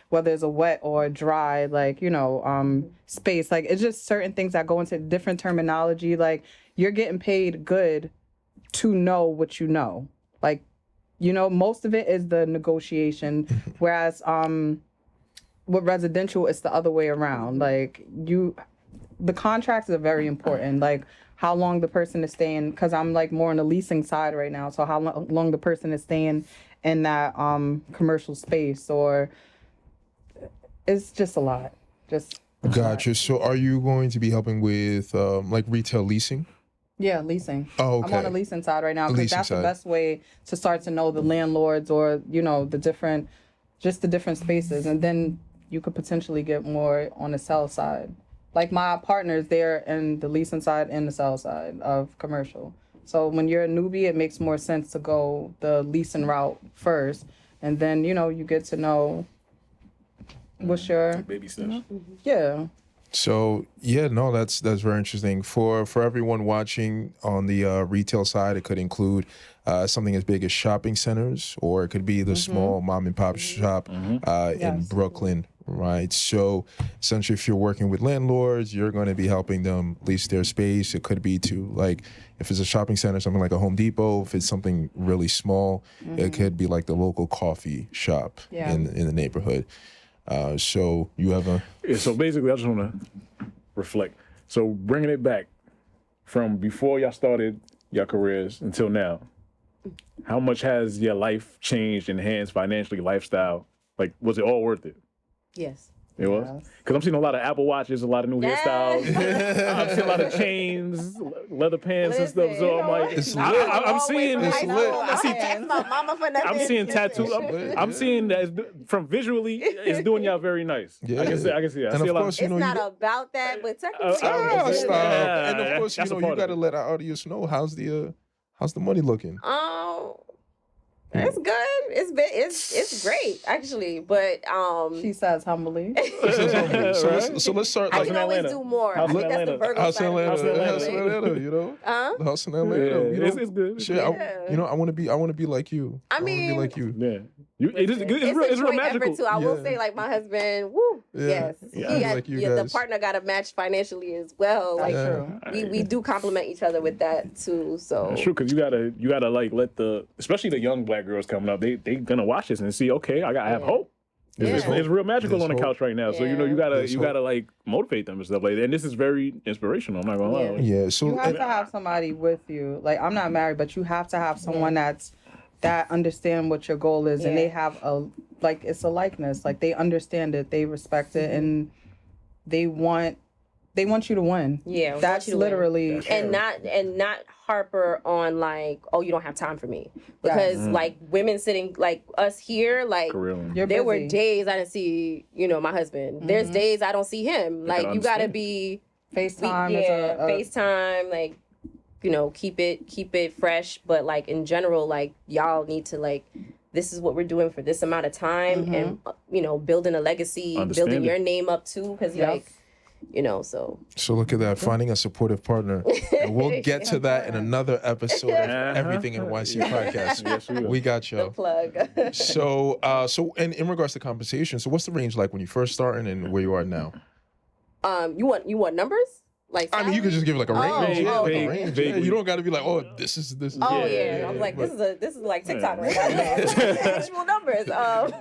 whether it's a wet or a dry, like, space. Like it's just certain things that go into different terminology. Like you're getting paid good to know what you know. Like, most of it is the negotiation, whereas with residential, it's the other way around. Like the contracts are very important. Like how long the person is staying, because I'm like more on the leasing side right now. So how long the person is staying in that commercial space, or it's just a lot. Gotcha. So are you going to be helping with like retail leasing? Yeah, leasing. Oh, okay. I'm on the leasing side right now, because that's the best way to start to know the landlords, or the different spaces, and then you could potentially get more on the sell side. Like my partners, they're in the leasing side and the sell side of commercial. So when you're a newbie, it makes more sense to go the leasing route first, and then you get to know What's your Baby steps. yeah? So yeah, no, that's very interesting. For everyone watching on the retail side, it could include something as big as shopping centers, or it could be the small mom and pop shop in Yes. Brooklyn, right? So essentially, if you're working with landlords, you're going to be helping them lease their space. It could be to, like, if it's a shopping center, something like a Home Depot. If it's something really small, it could be like the local coffee shop in the neighborhood. So you have a... Yeah, so basically, I just want to reflect. So bringing it back from before y'all started your careers until now, how much has your life changed, enhanced financially, lifestyle? Like, was it all worth it? Yes. It was? Because I'm seeing a lot of Apple Watches, a lot of new hairstyles. I'm seeing a lot of chains, leather pants and stuff. So I'm like, It's lit. I'm seeing It's lit. I see my mama for nothing. I'm seeing tattoos. I'm seeing that from visually, it's doing y'all very nice. Yeah. I can see that. I And see of a lot. course, you It's know, not you... about that, but technically, Stop. Yeah, And of course, you that's a know, part you of got to it. let our audience know how's the money looking. It's good. It's great actually, but She says humbly. So let's start I like can always Atlanta. do more. House I in think that's the Atlanta. Virgo House in side of me. Atlanta, House in Atlanta. you know, Huh? the house in Atlanta. Yeah, You know, it's good. shit, Yeah. I want to be like you. I want to be mean- like you. Yeah, it's It's real a joint magical. effort too. I will Yeah. say, like my husband, woo, Yeah. yes, Yeah. he got, Like you the guys. partner got to match financially as well. Like True. we do complement each other with that too. So It's true, because you gotta like let especially the young black girls coming up, they gonna watch this and see, okay, I have hope. It's, Yeah. it's real magical There's on the hope. couch right now. So you know Yeah. There's you gotta like motivate them and stuff like that. And this is very inspirational. I'm not gonna lie. Yeah. Like, Yeah. So You have to have somebody with you. Like, I'm not married, but you have to have someone that understand what your goal is, and Yeah. they have it's a likeness. Like, they understand it, they respect it, and they want you to win. yeah, we want That's you to win. literally and not harper on like, oh, you don't have time for me, because like women sitting like us here, like career. you're there were busy. days I didn't see my husband. There's days I don't see him. Like you gotta understand. be FaceTime FaceTime, like keep it fresh, but like in general, like y'all need to like, this is what we're doing for this amount of time, and building a legacy, building Understanding. your name up too, because Yep. so So look at that, finding a supportive partner. And we'll get to that in another episode of Everything NYC podcast. Yes, we will. We got the you. plug. So and in regards to compensation, so what's the range like when you first starting and where you are now? You want numbers? Like I mean, you could just give like a range. Oh, Like a vague- range. vaguely. Yeah, you don't got to be like, oh, this is. Oh Yeah, yeah, I was like, but- this is like TikTok right now. Actual numbers.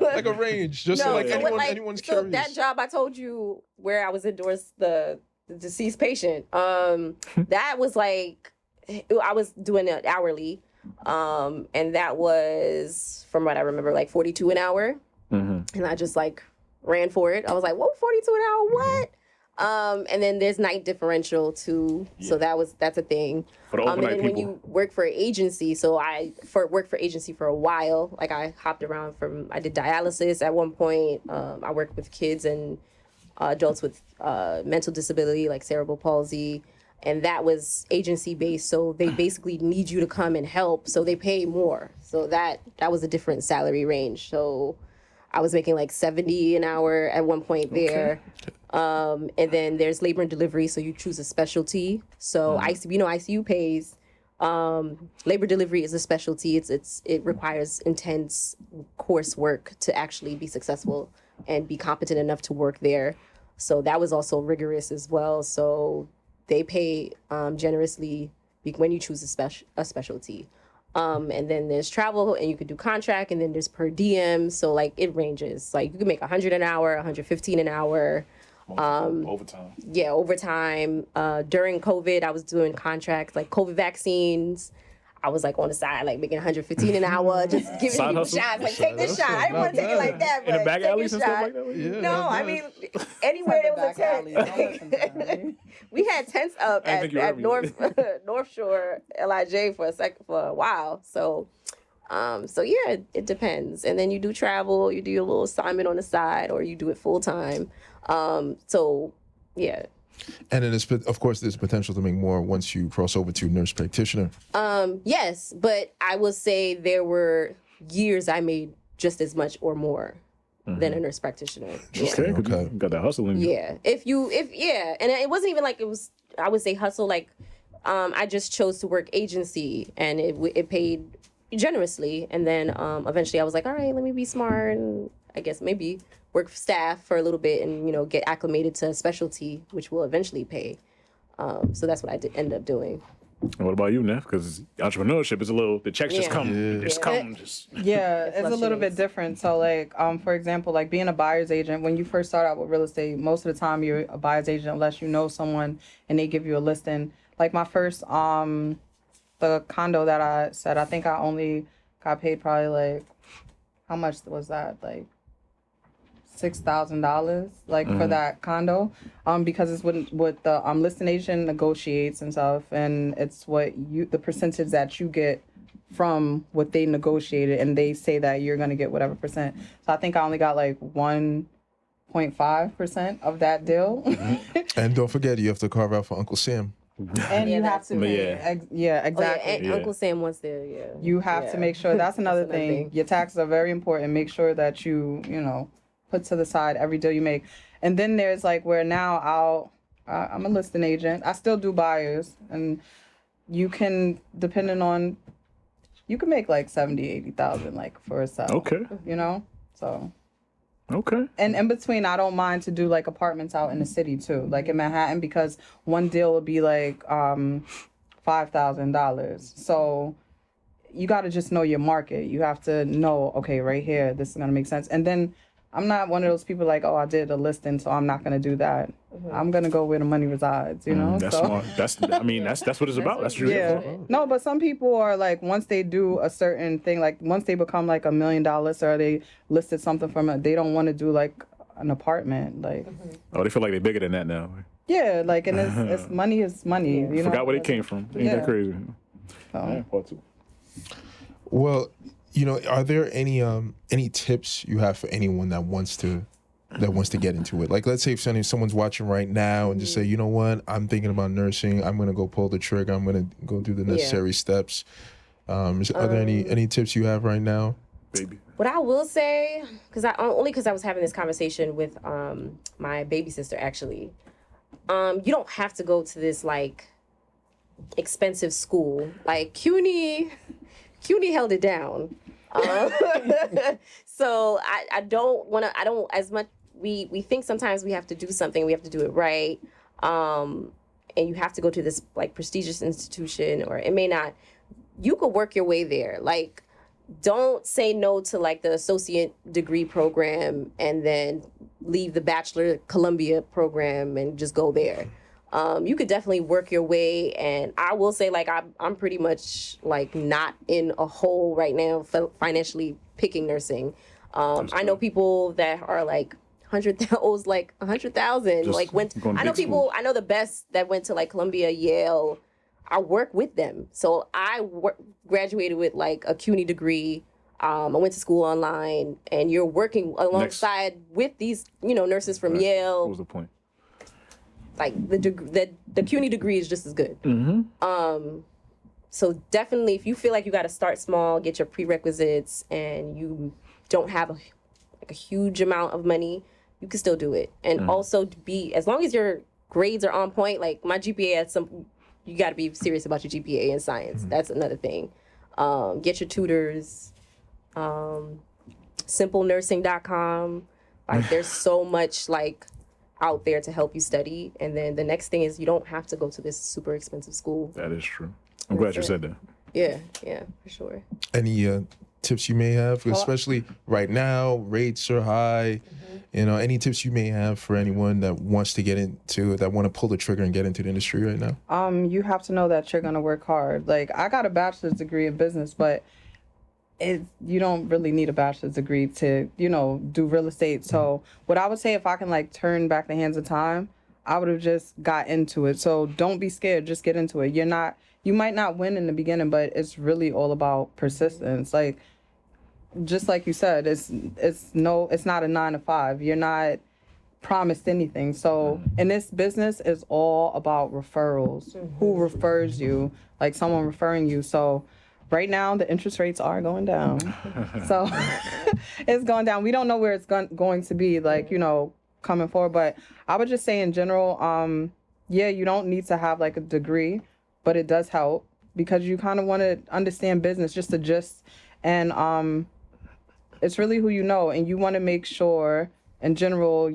like a range, just so like so anyone's so curious. that job I told you where I was endorsed the deceased patient. That was like, I was doing it hourly, and that was, from what I remember, like 42 an hour, and I just like ran for it. I was like, whoa, 42 an hour, what? And then there's night differential too, so that's a thing. For the And overnight then when people. you work for an agency, so I worked for agency for a while. Like I hopped around I did dialysis at one point. I worked with kids and adults with mental disability, like cerebral palsy, and that was agency based. So they basically need you to come and help, so they pay more. So that was a different salary range. So I was making like 70 an hour at one point there. And then there's labor and delivery, so you choose a specialty. So ICU pays. Labor delivery is a specialty. It requires intense coursework to actually be successful and be competent enough to work there. So that was also rigorous as well. So they pay generously when you choose a specialty. And then there's travel, and you could do contract, and then there's per diem. So like it ranges. Like you can make 100 an hour, 115 an hour. Overtime. Yeah, overtime. During COVID, I was doing contracts like COVID vaccines. I was like on the side, like making 115 an hour, just giving Side people hustle? shots. Like take this shot. I didn't want to take it like that, In but the back take alleys a and stuff shot. like that? Yeah, No, that's I nice. mean anywhere there was a Back alley. Don't listen to tent. them. We had tents up I didn't think at you heard me. North Shore LIJ for a while. So yeah, it depends. And then you do travel, you do your little assignment on the side, or you do it full time. So yeah. And then of course there's potential to make more once you cross over to nurse practitioner. Yes, but I will say there were years I made just as much or more. than a nurse practitioner. Yeah. Okay, you got that hustle in you. Yeah. And it wasn't even like it was, I would say hustle, like, I just chose to work agency and it paid generously. And then eventually I was like, all right, let me be smart and I guess maybe work staff for a little bit and, get acclimated to a specialty, which will eventually pay. So that's what I end up doing. And what about you, Neff? Because entrepreneurship is the checks just come. Yeah, it's a little bit different. So like, for example, like being a buyer's agent, when you first start out with real estate, most of the time you're a buyer's agent unless you know someone and they give you a listing. Like my first, the condo that I said, I think I only got paid probably like, how much was that? Like $6,000 like for that condo, because it's what the listing agent negotiates and stuff, and it's the percentage that you get from what they negotiated, and they say that you're gonna get whatever percent. So I think I only got like 1.5% of that deal. And don't forget, you have to carve out for Uncle Sam. And you have to exactly. And Uncle Sam wants there, You have to make sure, that's another thing. Your taxes are very important. Make sure that you put to the side every deal you make. And then there's like where now I'm a listing agent. I still do buyers, and you can, you can make like 70,000-80,000 like for a sale. Okay. So. Okay. And in between, I don't mind to do like apartments out in the city too, like in Manhattan, because one deal would be like $5,000. So you got to just know your market. You have to know, okay, right here, this is gonna make sense. And then I'm not one of those people like, oh, I did a listing, so I'm not gonna do that. I'm gonna go where the money resides, That's smart. That's what it's about. That's what yeah. No, but some people are like, once they do a certain thing, like once they become like $1 million or they listed something from it, they don't want to do like an apartment, like. Oh, they feel like they're bigger than that now. Yeah, like, and it's money is money. You Forgot where it came from. Ain't that crazy? Part two. Well, are there any tips you have for anyone that wants to get into it? Like, let's say if someone's watching right now and just say, you know what, I'm thinking about nursing. I'm gonna go pull the trigger. I'm gonna go do the necessary steps. Are there any tips you have right now? Baby. What I will say, because I was having this conversation with my baby sister actually. You don't have to go to this like expensive school. Like CUNY held it down. So I don't as much, we think sometimes we have to do something, we have to do it right. And you have to go to this like prestigious institution, or it may not, you could work your way there. Like, don't say no to like the associate degree program and then leave the bachelor Columbia program and just go there. You could definitely work your way, and I will say like I'm pretty much like not in a hole right now financially picking nursing. I know people that are like 100,000 like I know the best that went to like Columbia, Yale. I work with them. So I graduated with like a CUNY degree. I went to school online, and you're working alongside with these, nurses from Yale. What was the point? Like the CUNY degree is just as good. So definitely, if you feel like you got to start small, get your prerequisites, and you don't have a huge amount of money, you can still do it. And also as long as your grades are on point, like my GPA you got to be serious about your GPA in science. That's another thing. Get your tutors. Simplenursing.com. Like, there's so much like out there to help you study. And then the next thing is you don't have to go to this super expensive school. That is true. I'm glad you said that. Yeah, for sure. Any tips you may have, especially right now, rates are high. Any tips you may have for anyone that wants to get into it, that want to pull the trigger and get into the industry right now? You have to know that you're gonna work hard. Like, I got a bachelor's degree in business, but you don't really need a bachelor's degree to, do real estate. So what I would say, if I can like turn back the hands of time, I would have just got into it. So don't be scared, just get into it. You might not win in the beginning, but it's really all about persistence. Like, just like you said, it's not a 9 to 5. You're not promised anything. So in this business, it's all about referrals. Who refers you? Like, someone referring you. So right now the interest rates are going down. So it's going down. We don't know where it's going to be, like, you know, coming forward. But I would just say in general, yeah, you don't need to have like a degree, but it does help because you kind of want to understand business, just to and it's really who you know, and you want to make sure in general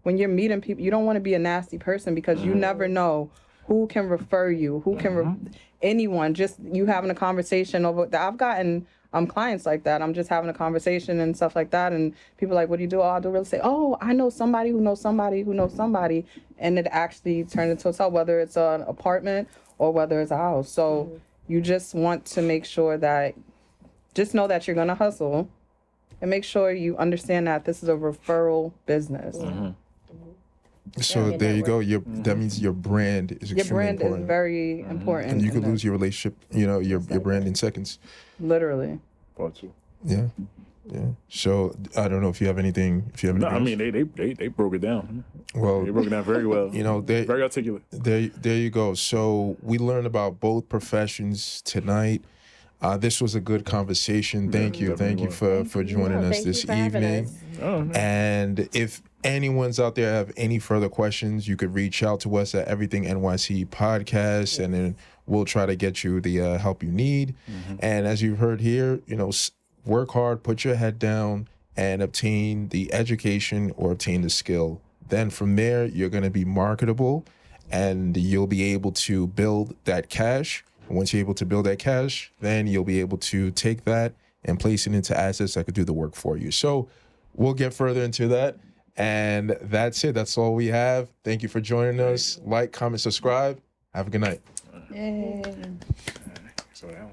when you're meeting people, you don't want to be a nasty person because you never know who can refer you, who can anyone. Just you having a conversation over that. I've gotten clients like that. I'm just having a conversation and stuff like that, and people are like, what do you do? Oh, I do real estate. Oh, I know somebody who knows somebody who knows somebody, and it actually turned into a sale, whether it's an apartment or whether it's a house. So you just want to make sure that, just know that you're gonna hustle, and make sure you understand that this is a referral business. So there you go. That means your brand is extremely Your brand important. is very important. And you could lose your relationship, you know, your brand in seconds. Literally. Part two. Yeah. Yeah. So I don't know if you have anything. No, I mean they broke it down. Well, They broke it down very well. You know, very articulate. There you go. So we learned about both professions tonight. This was a good conversation. Thank you for joining us this evening. And if anyone's out there have any further questions, you could reach out to us at Everything NYC Podcast, and then we'll try to get you the help you need. And as you've heard here, you know, work hard, put your head down, and obtain the education or obtain the skill. Then from there, you're going to be marketable, and you'll be able to build that cash. And once you're able to build that cash, then you'll be able to take that and place it into assets that could do the work for you. So we'll get further into that. And that's it. That's all we have. Thank you for joining us. Like, comment, subscribe. Have a good night. Yay. So that